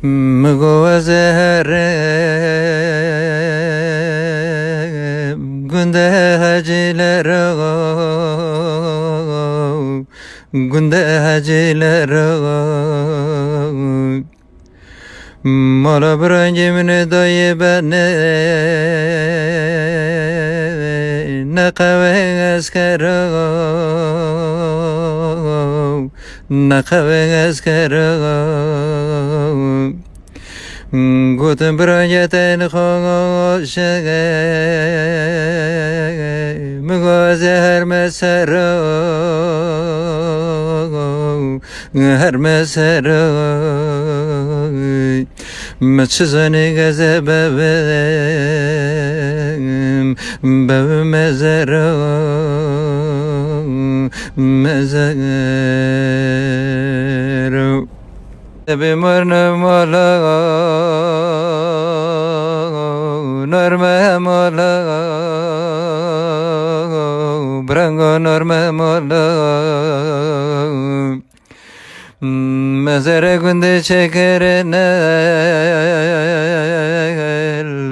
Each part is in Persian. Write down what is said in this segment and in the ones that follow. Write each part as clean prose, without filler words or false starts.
مگو زهره گنده هجیلره گنده هجیلره مالا برنجی من دایی بنه نقوه اسکره نقوه اسکره گوتم برنجتین خوشه مگو زهر مسره هر مسره مچزانی گزه ببم مزره مزره بمرن مالا نرمه مالا برنگو نرمه مالا مزره گنده چکرنه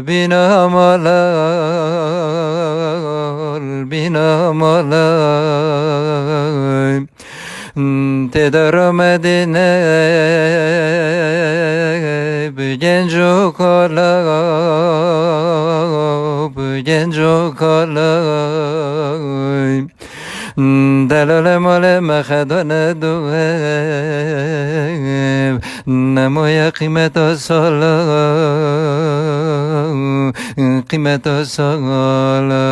بینا مالا بینا مالا تدار مدینه بگنجو کالا بگنجو کالا دلال مال مخدان دوه نمای قیمت سالا قیمت سالا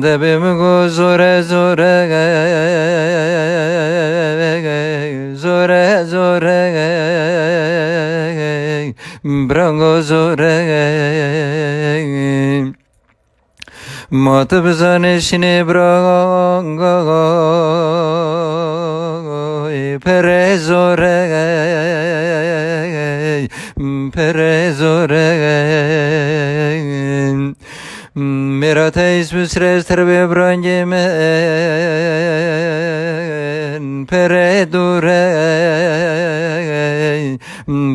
دبه مگو زوره زوره زوره زوره برانگو زوره مات بزنشین برانگو پر زوره پر زوره میرا تیس بسرز تر ببرانجی من پر دوره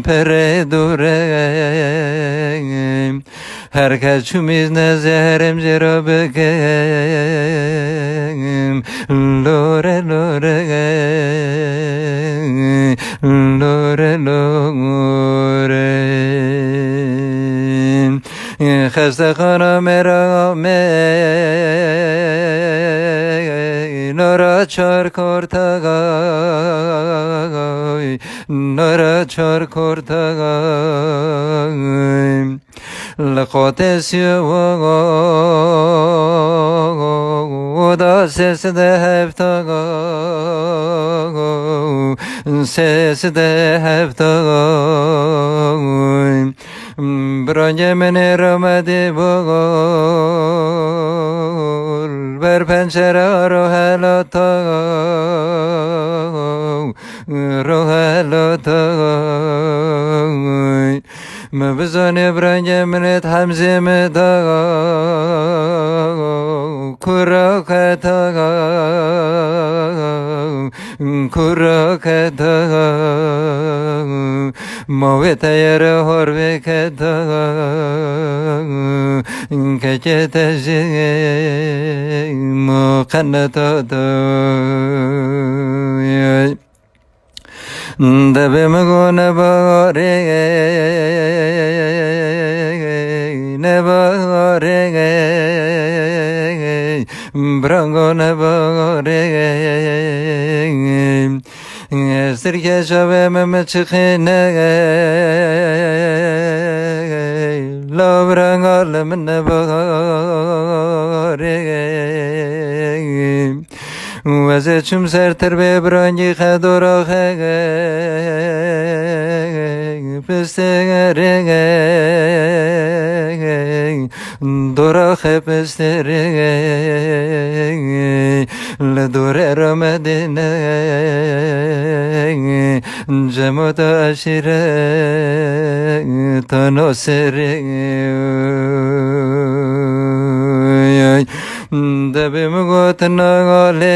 پر دوره هر کس چومیز نزهرم زیرا بگم لوره لوره لوره لوره خسته خانه مرا نورا چار کورتگای نورا چار کورتگای لقوت سیو دا سس ده هفتگای سس ده هفتگای برانج من رمده بگل بر پنچره رو حلاتا رو حلاتا مبزانه برانج منت حمزه مدا کرا کتا کرا کتا موت یر هر بکتا که تجی مقنطا دا دبه مگو نباره نباره برانگو نباره سرکه شبه ممچخینه لا برانگو لمن نباره وزه چوم سرتر به برانجی خدورا خگه پستگره دورا خ پستره لدوره رمدنه جمعت عشیره تناسره دبی مگوت نگاله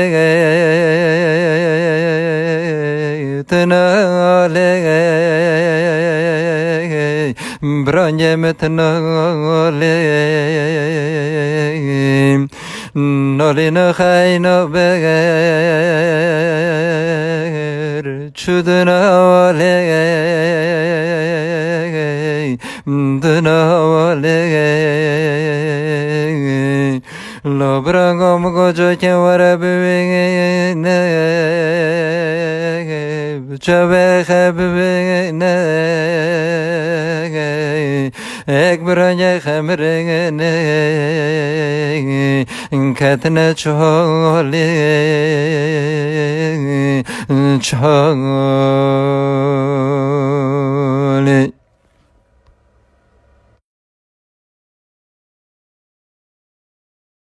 متناله برانجه متناله نالی نخای نبر چودناله دناله لبرانگم گوجه که وره ببینه بچه ببینه یک برانجه خمرنه کتنه چاله